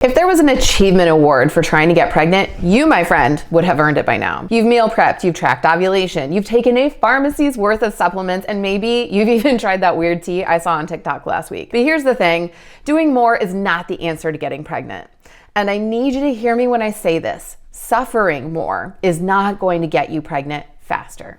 If there was an achievement award for trying to get pregnant, you, my friend, would have earned it by now. You've meal prepped, you've tracked ovulation, you've taken a pharmacy's worth of supplements, and maybe you've even tried that weird tea I saw on TikTok last week. But here's the thing, doing more is not the answer to getting pregnant. And I need you to hear me when I say this. Suffering more is not going to get you pregnant faster.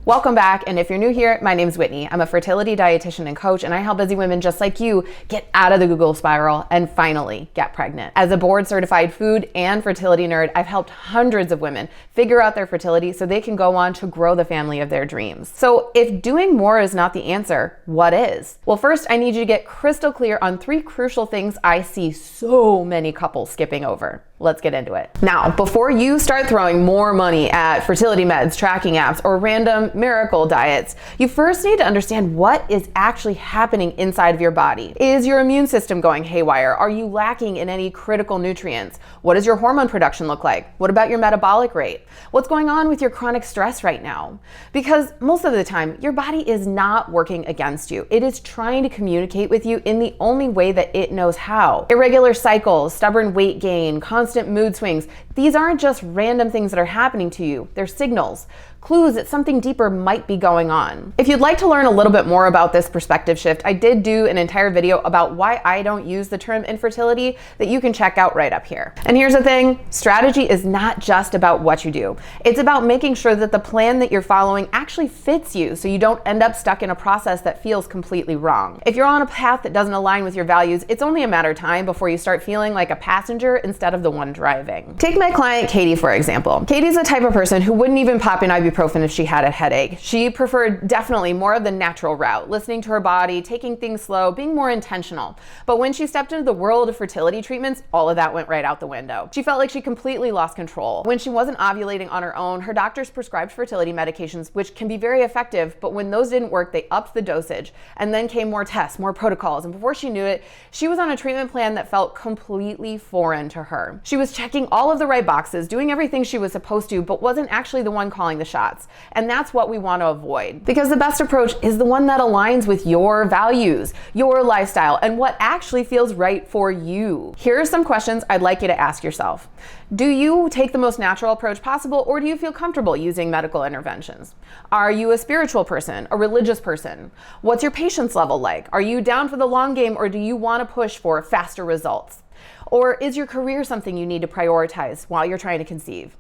Welcome back, and if you're new here, my name's Whitney. I'm a fertility dietitian and coach, and I help busy women just like you get out of the Google spiral and finally get pregnant. As a board-certified food and fertility nerd, I've helped hundreds of women figure out their fertility so they can go on to grow the family of their dreams. So if doing more is not the answer, what is? Well, first, I need you to get crystal clear on 3 crucial things I see so many couples skipping over. Let's get into it. Now, before you start throwing more money at fertility meds, tracking apps, or random miracle diets, you first need to understand what is actually happening inside of your body. Is your immune system going haywire? Are you lacking in any critical nutrients? What does your hormone production look like? What about your metabolic rate? What's going on with your chronic stress right now? Because most of the time, your body is not working against you. It is trying to communicate with you in the only way that it knows how. Irregular cycles, stubborn weight gain, constant mood swings, these aren't just random things that are happening to you. They're signals, clues that something deeper might be going on. If you'd like to learn a little bit more about this perspective shift, I did do an entire video about why I don't use the term infertility that you can check out right up here. And here's the thing, strategy is not just about what you do. It's about making sure that the plan that you're following actually fits you so you don't end up stuck in a process that feels completely wrong. If you're on a path that doesn't align with your values, it's only a matter of time before you start feeling like a passenger instead of the one driving. Take my client Katie, for example. Katie's the type of person who wouldn't even pop an ibuprofen if she had a headache. She preferred definitely more of the natural route, listening to her body, taking things slow, being more intentional. But when she stepped into the world of fertility treatments, all of that went right out the window. She felt like she completely lost control. When she wasn't ovulating on her own, her doctors prescribed fertility medications, which can be very effective, but when those didn't work, they upped the dosage. And then came more tests, more protocols, and before she knew it, she was on a treatment plan that felt completely foreign to her. She was checking all of the right boxes, doing everything she was supposed to, but wasn't actually the one calling the shots. And that's what we want to avoid. Because the best approach is the one that aligns with your values, your lifestyle, and what actually feels right for you. Here are some questions I'd like you to ask yourself. Do you take the most natural approach possible, or do you feel comfortable using medical interventions? Are you a spiritual person, a religious person? What's your patience level like? Are you down for the long game, or do you want to push for faster results? Or is your career something you need to prioritize while you're trying to conceive?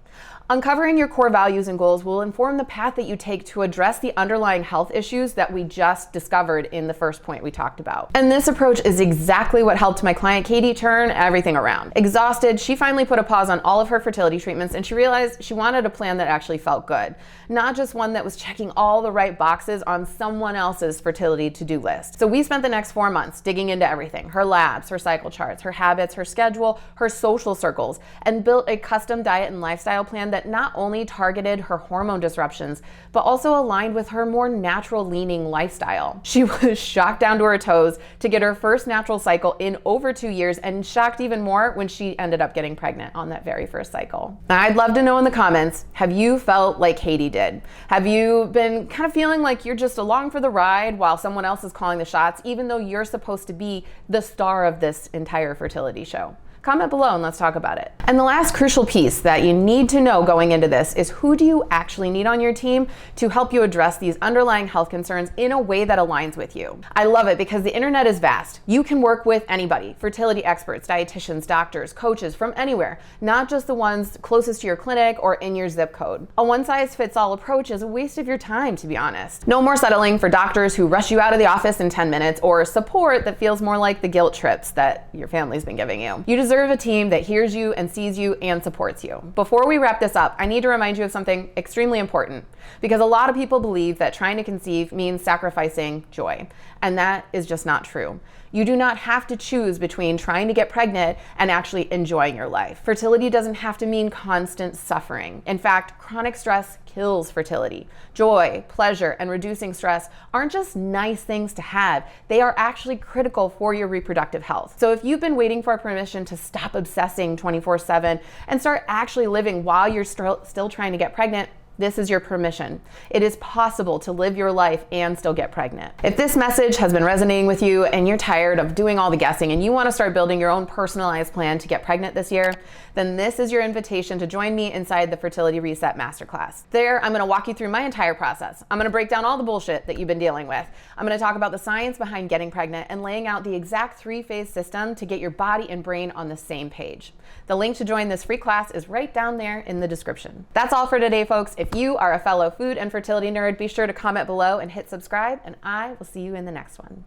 Uncovering your core values and goals will inform the path that you take to address the underlying health issues that we just discovered in the first point we talked about. And this approach is exactly what helped my client Katie turn everything around. Exhausted, she finally put a pause on all of her fertility treatments, and she realized she wanted a plan that actually felt good, not just one that was checking all the right boxes on someone else's fertility to-do list. So we spent the next 4 months digging into everything, her labs, her cycle charts, her habits, her schedule, her social circles, and built a custom diet and lifestyle plan that not only targeted her hormone disruptions, but also aligned with her more natural leaning lifestyle. She was shocked down to her toes to get her first natural cycle in over 2 years, and shocked even more when she ended up getting pregnant on that very first cycle. Now, I'd love to know in the comments, have you felt like Katie did? Have you been kind of feeling like you're just along for the ride while someone else is calling the shots, even though you're supposed to be the star of this entire fertility show? Comment below and let's talk about it. And the last crucial piece that you need to know going into this is, who do you actually need on your team to help you address these underlying health concerns in a way that aligns with you? I love it because the internet is vast. You can work with anybody, fertility experts, dietitians, doctors, coaches from anywhere, not just the ones closest to your clinic or in your zip code. A one-size-fits-all approach is a waste of your time, to be honest. No more settling for doctors who rush you out of the office in 10 minutes or support that feels more like the guilt trips that your family's been giving you. You deserve a team that hears you and sees you and supports you. Before we wrap this up, I need to remind you of something extremely important, because a lot of people believe that trying to conceive means sacrificing joy, and that is just not true. You do not have to choose between trying to get pregnant and actually enjoying your life. Fertility doesn't have to mean constant suffering. In fact, chronic stress kills fertility. Joy, pleasure, and reducing stress aren't just nice things to have. They are actually critical for your reproductive health. So if you've been waiting for permission to stop obsessing 24/7 and start actually living while you're still trying to get pregnant, This is your permission. It is possible to live your life and still get pregnant. If this message has been resonating with you and you're tired of doing all the guessing and you want to start building your own personalized plan to get pregnant this year, then this is your invitation to join me inside the Fertility Reset Masterclass. There, I'm going to walk you through my entire process. I'm going to break down all the bullshit that you've been dealing with. I'm going to talk about the science behind getting pregnant and laying out the exact 3-phase system to get your body and brain on the same page. The link to join this free class is right down there in the description. That's all for today, folks. If you are a fellow food and fertility nerd, be sure to comment below and hit subscribe, and I will see you in the next one.